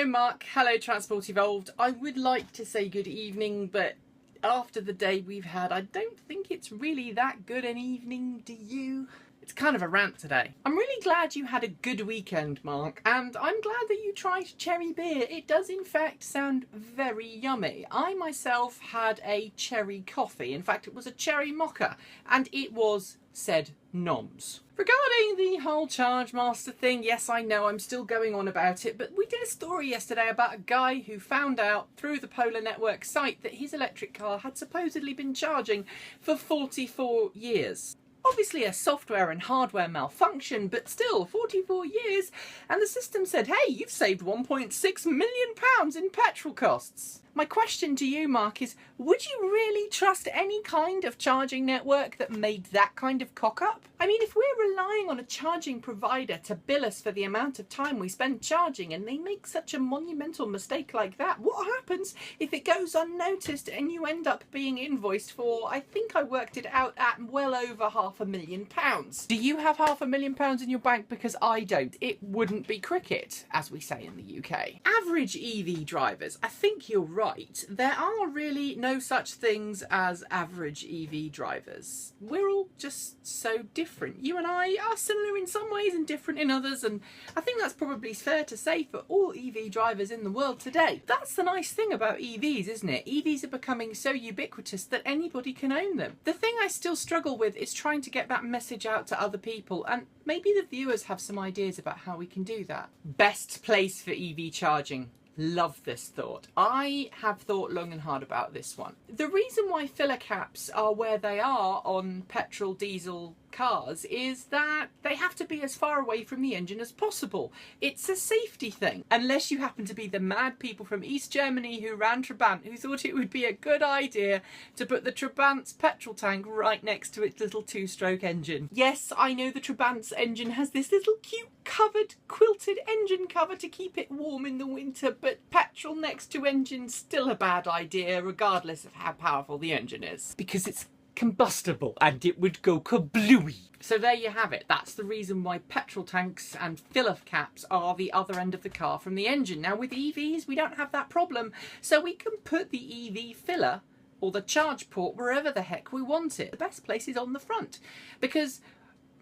Hello Mark, hello Transport Evolved. I would like to say good evening, but after the day we've had, I don't think it's really that good an evening, do you? It's kind of a rant today. I'm really glad you had a good weekend, Mark, and I'm glad that you tried cherry beer. It does in fact sound very yummy. I myself had a cherry coffee. In fact, it was a cherry mocha, and it was said noms. Regarding the whole Chargemaster thing, yes, I know I'm still going on about it, but we did a story yesterday about a guy who found out through the Polar Network site that his electric car had supposedly been charging for 44 years. Obviously a software and hardware malfunction, but still 44 years, and the system said, hey, you've saved £1.6 million in petrol costs. My question to you, Mark, is would you really trust any kind of charging network that made that kind of cock-up? I mean, if we're relying on a charging provider to bill us for the amount of time we spend charging and they make such a monumental mistake like that, what happens if it goes unnoticed and you end up being invoiced for, I think I worked it out at well over £500,000? Do you have £500,000 in your bank? Because I don't. It wouldn't be cricket, as we say in the UK. Average EV drivers, I think you're right. There are really no such things as average EV drivers. We're all just so different. You and I are similar in some ways and different in others, and I think that's probably fair to say for all EV drivers in the world today. That's the nice thing about EVs, isn't it? EVs are becoming so ubiquitous that anybody can own them. The thing I still struggle with is trying to get that message out to other people, and maybe the viewers have some ideas about how we can do that. Best place for EV charging. Love this thought. I have thought long and hard about this one. The reason why filler caps are where they are on petrol diesel cars is that they have to be as far away from the engine as possible. It's a safety thing. Unless you happen to be the mad people from East Germany who ran Trabant, who thought it would be a good idea to put the Trabant's petrol tank right next to its little two-stroke engine. Yes, I know the Trabant's engine has this little cute covered, quilted engine cover to keep it warm in the winter, but petrol next to engine's still a bad idea regardless of how powerful the engine is, because it's combustible and it would go kablooey. So there you have it. That's the reason why petrol tanks and filler caps are the other end of the car from the engine. Now with EVs we don't have that problem, so we can put the EV filler or the charge port wherever the heck we want it. The best place is on the front, because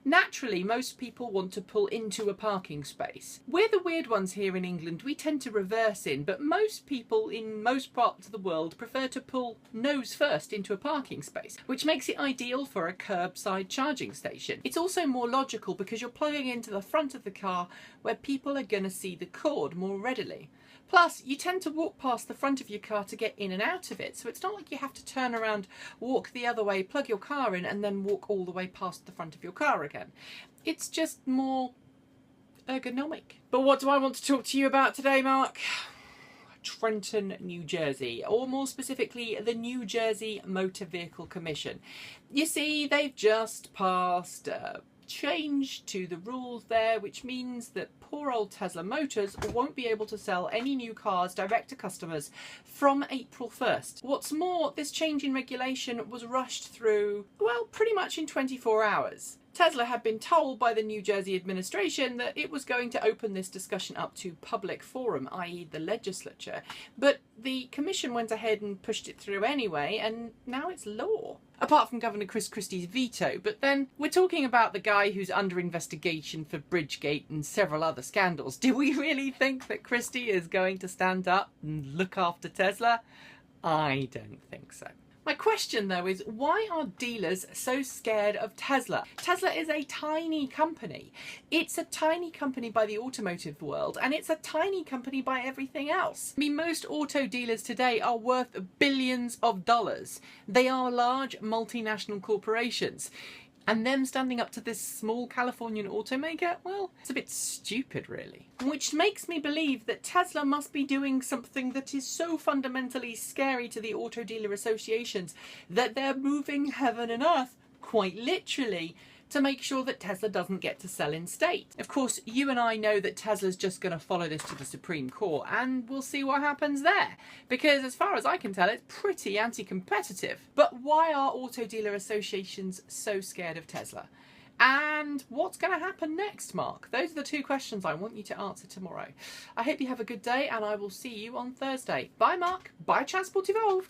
naturally, most people want to pull into a parking space. We're the weird ones here in England. We tend to reverse in, but most people in most parts of the world prefer to pull nose first into a parking space, which makes it ideal for a curbside charging station. It's also more logical because you're plugging into the front of the car where people are going to see the cord more readily. Plus, you tend to walk past the front of your car to get in and out of it, so it's not like you have to turn around, walk the other way, plug your car in, and then walk all the way past the front of your car again. It's just more ergonomic. But what do I want to talk to you about today, Mark? Trenton, New Jersey, or more specifically, the New Jersey Motor Vehicle Commission. You see, they've just passed change to the rules there, which means that poor old Tesla Motors won't be able to sell any new cars direct to customers from April 1st. What's more, this change in regulation was rushed through, well, pretty much in 24 hours. Tesla had been told by the New Jersey administration that it was going to open this discussion up to public forum, i.e. the legislature, but the commission went ahead and pushed it through anyway, and now it's law. Apart from Governor Chris Christie's veto, but then we're talking about the guy who's under investigation for Bridgegate and several other scandals. Do we really think that Christie is going to stand up and look after Tesla? I don't think so. My question though is, why are dealers so scared of Tesla? Tesla is a tiny company. It's a tiny company by the automotive world, and it's a tiny company by everything else. I mean, most auto dealers today are worth billions of dollars. They are large multinational corporations. And them standing up to this small Californian automaker, well, it's a bit stupid really. Which makes me believe that Tesla must be doing something that is so fundamentally scary to the auto dealer associations that they're moving heaven and earth, quite literally, to make sure that Tesla doesn't get to sell in state. Of course, you and I know that Tesla's just going to follow this to the Supreme Court, and we'll see what happens there. Because as far as I can tell, it's pretty anti-competitive. But why are auto dealer associations so scared of Tesla? And what's going to happen next, Mark? Those are the two questions I want you to answer tomorrow. I hope you have a good day, and I will see you on Thursday. Bye, Mark. Bye, Transport Evolved.